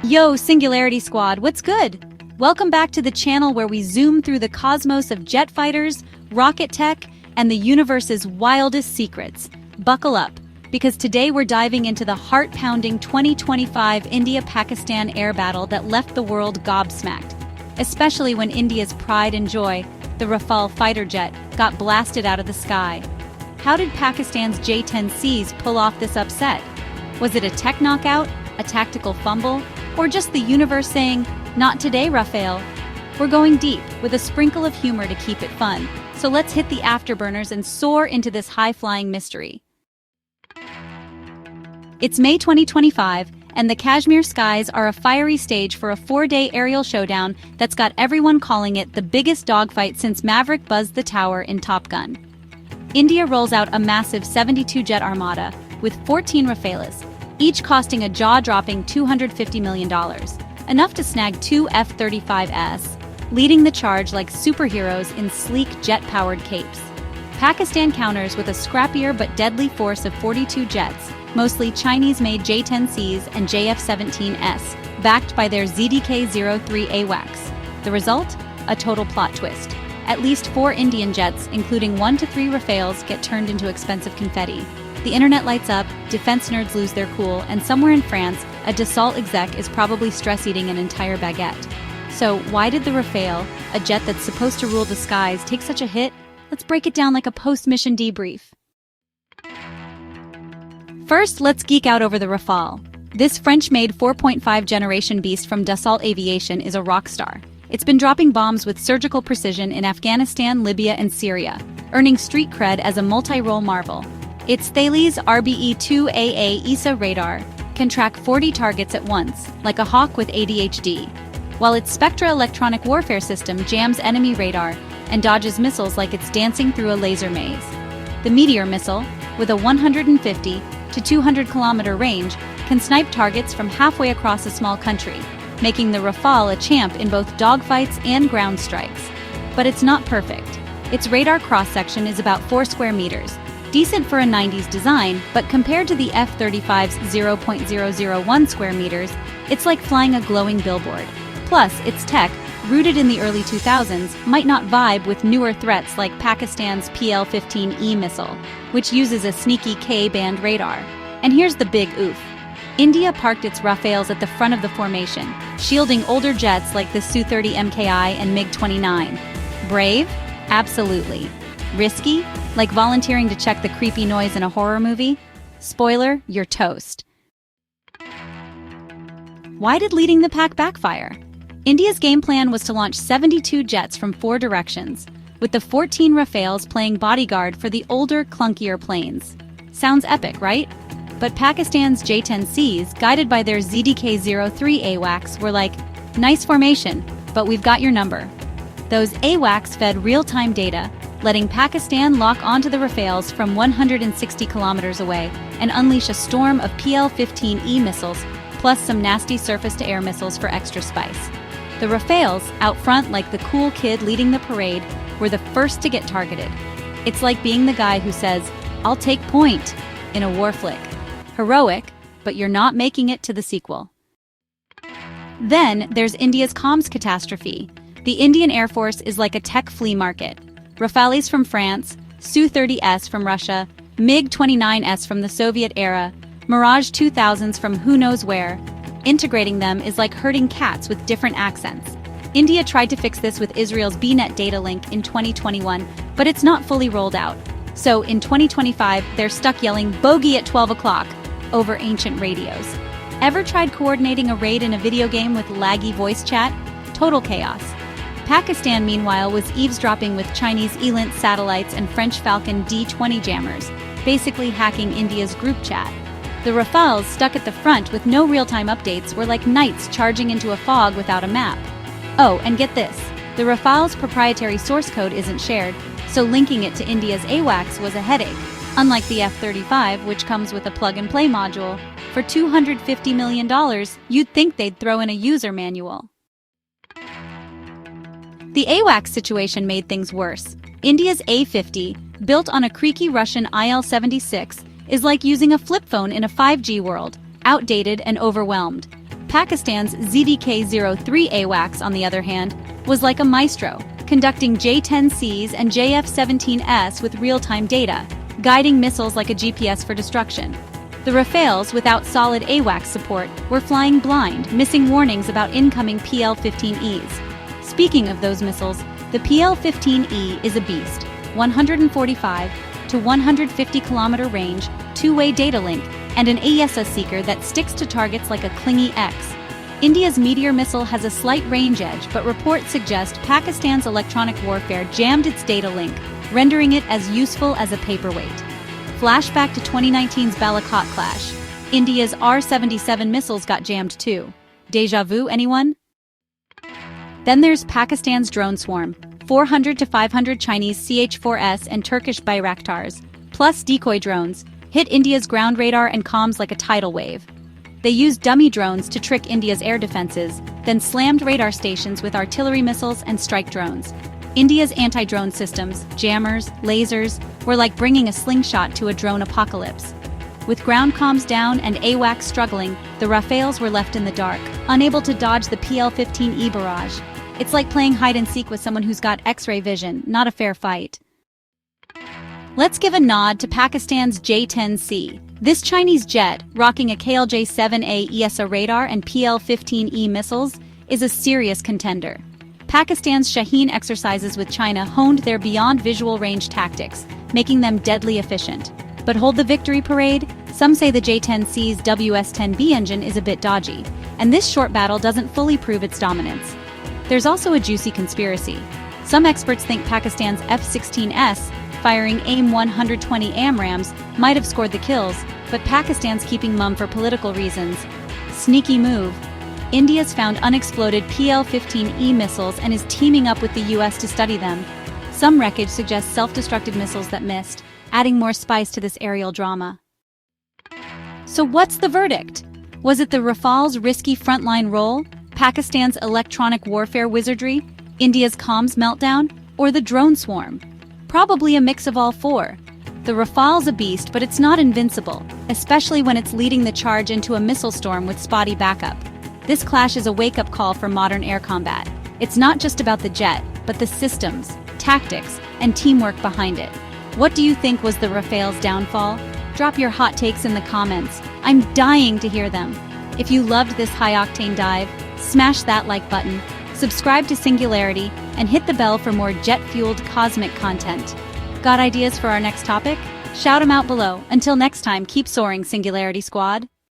Yo, Singularity Squad, what's good? Welcome back to the channel where we zoom through the cosmos of jet fighters, rocket tech, and the universe's wildest secrets. Buckle up, because today we're diving into the heart-pounding 2025 India-Pakistan air battle that left the world gobsmacked, especially when India's pride and joy, the Rafale fighter jet, got blasted out of the sky. How did Pakistan's J-10Cs pull off this upset? Was it a tech knockout, a tactical fumble, or just the universe saying, "Not today, Rafale"? We're going deep, with a sprinkle of humor to keep it fun, so let's hit the afterburners and soar into this high-flying mystery. It's May 2025, and the Kashmir skies are a fiery stage for a 4-day aerial showdown that's got everyone calling it the biggest dogfight since Maverick buzzed the tower in Top Gun. India rolls out a massive 72-jet armada, with 14 Rafales, each costing a jaw-dropping $250 million, enough to snag 2 F-35s, leading the charge like superheroes in sleek jet-powered capes. Pakistan counters with a scrappier but deadly force of 42 jets, mostly Chinese-made J-10Cs and JF-17S, backed by their ZDK-03 AWACS. The result? A total plot twist. At least 4 Indian jets, including 1 to 3 Rafales, get turned into expensive confetti. The internet lights up, defense nerds lose their cool, and somewhere in France, a Dassault exec is probably stress-eating an entire baguette. So why did the Rafale, a jet that's supposed to rule the skies, take such a hit? Let's break it down like a post-mission debrief. First, let's geek out over the Rafale. This French-made 4.5 generation beast from Dassault Aviation is a rock star. It's been dropping bombs with surgical precision in Afghanistan, Libya, and Syria, earning street cred as a multi-role marvel. Its Thales RBE-2AA ESA radar can track 40 targets at once, like a hawk with ADHD, while its Spectra electronic warfare system jams enemy radar and dodges missiles like it's dancing through a laser maze. The Meteor missile, with a 150 to 200 kilometer range, can snipe targets from halfway across a small country, making the Rafale a champ in both dogfights and ground strikes. But it's not perfect. Its radar cross-section is about 4 square meters, decent for a 90s design, but compared to the F-35's 0.001 square meters, it's like flying a glowing billboard. Plus, its tech, rooted in the early 2000s, might not vibe with newer threats like Pakistan's PL-15E missile, which uses a sneaky K-band radar. And here's the big oof. India parked its Rafales at the front of the formation, shielding older jets like the Su-30 MKI and MiG-29. Brave? Absolutely. Risky? Like volunteering to check the creepy noise in a horror movie? Spoiler, you're toast. Why did leading the pack backfire? India's game plan was to launch 72 jets from 4 directions, with the 14 Rafales playing bodyguard for the older, clunkier planes. Sounds epic, right? But Pakistan's J-10Cs, guided by their ZDK-03 AWACS, were like, "Nice formation, but we've got your number." Those AWACS fed real-time data, letting Pakistan lock onto the Rafales from 160 kilometers away and unleash a storm of PL-15E missiles, plus some nasty surface-to-air missiles for extra spice. The Rafales, out front like the cool kid leading the parade, were the first to get targeted. It's like being the guy who says, "I'll take point," in a war flick. Heroic, but you're not making it to the sequel. Then there's India's comms catastrophe. The Indian Air Force is like a tech flea market. Rafales from France, Su-30s from Russia, MiG-29s from the Soviet era, Mirage 2000s from who knows where. Integrating them is like herding cats with different accents. India tried to fix this with Israel's BNet data link in 2021, but it's not fully rolled out. So in 2025, they're stuck yelling "bogey at 12 o'clock" over ancient radios. Ever tried coordinating a raid in a video game with laggy voice chat? Total chaos. Pakistan, meanwhile, was eavesdropping with Chinese ELINT satellites and French Falcon D-20 jammers, basically hacking India's group chat. The Rafales, stuck at the front with no real-time updates, were like knights charging into a fog without a map. Oh, and get this, the Rafale's proprietary source code isn't shared, so linking it to India's AWACS was a headache, unlike the F-35, which comes with a plug-and-play module. For $250 million, you'd think they'd throw in a user manual. The AWACS situation made things worse. India's A-50, built on a creaky Russian IL-76, is like using a flip phone in a 5G world, outdated and overwhelmed. Pakistan's ZDK-03 AWACS, on the other hand, was like a maestro, conducting J-10Cs and JF-17S with real-time data, guiding missiles like a GPS for destruction. The Rafales, without solid AWACS support, were flying blind, missing warnings about incoming PL-15Es. Speaking of those missiles, the PL-15E is a beast. 145 to 150 kilometer range, two-way data link, and an AESA seeker that sticks to targets like a clingy X. India's Meteor missile has a slight range edge, but reports suggest Pakistan's electronic warfare jammed its data link, rendering it as useful as a paperweight. Flashback to 2019's Balakot clash. India's R-77 missiles got jammed too. Deja vu, anyone? Then there's Pakistan's drone swarm. 400 to 500 Chinese CH-4S and Turkish Bayraktars, plus decoy drones, hit India's ground radar and comms like a tidal wave. They used dummy drones to trick India's air defenses, then slammed radar stations with artillery missiles and strike drones. India's anti-drone systems, jammers, lasers, were like bringing a slingshot to a drone apocalypse. With ground comms down and AWACS struggling, the Rafales were left in the dark, unable to dodge the PL-15E barrage. It's like playing hide-and-seek with someone who's got X-ray vision, not a fair fight. Let's give a nod to Pakistan's J-10C. This Chinese jet, rocking a KLJ-7A ESA radar and PL-15E missiles, is a serious contender. Pakistan's Shaheen exercises with China honed their beyond visual range tactics, making them deadly efficient. But hold the victory parade? Some say the J-10C's WS-10B engine is a bit dodgy, and this short battle doesn't fully prove its dominance. There's also a juicy conspiracy. Some experts think Pakistan's F-16S, firing AIM-120 AMRAAMs, might have scored the kills, but Pakistan's keeping mum for political reasons. Sneaky move. India's found unexploded PL-15E missiles and is teaming up with the US to study them. Some wreckage suggests self-destructed missiles that missed, adding more spice to this aerial drama. So what's the verdict? Was it the Rafale's risky frontline role, Pakistan's electronic warfare wizardry, India's comms meltdown, or the drone swarm? Probably a mix of all four. The Rafale's a beast, but it's not invincible, especially when it's leading the charge into a missile storm with spotty backup. This clash is a wake-up call for modern air combat. It's not just about the jet, but the systems, tactics, and teamwork behind it. What do you think was the Rafale's downfall? Drop your hot takes in the comments. I'm dying to hear them. If you loved this high-octane dive, smash that like button, subscribe to Singularity, and hit the bell for more jet-fueled cosmic content. Got ideas for our next topic? Shout them out below. Until next time, keep soaring, Singularity Squad.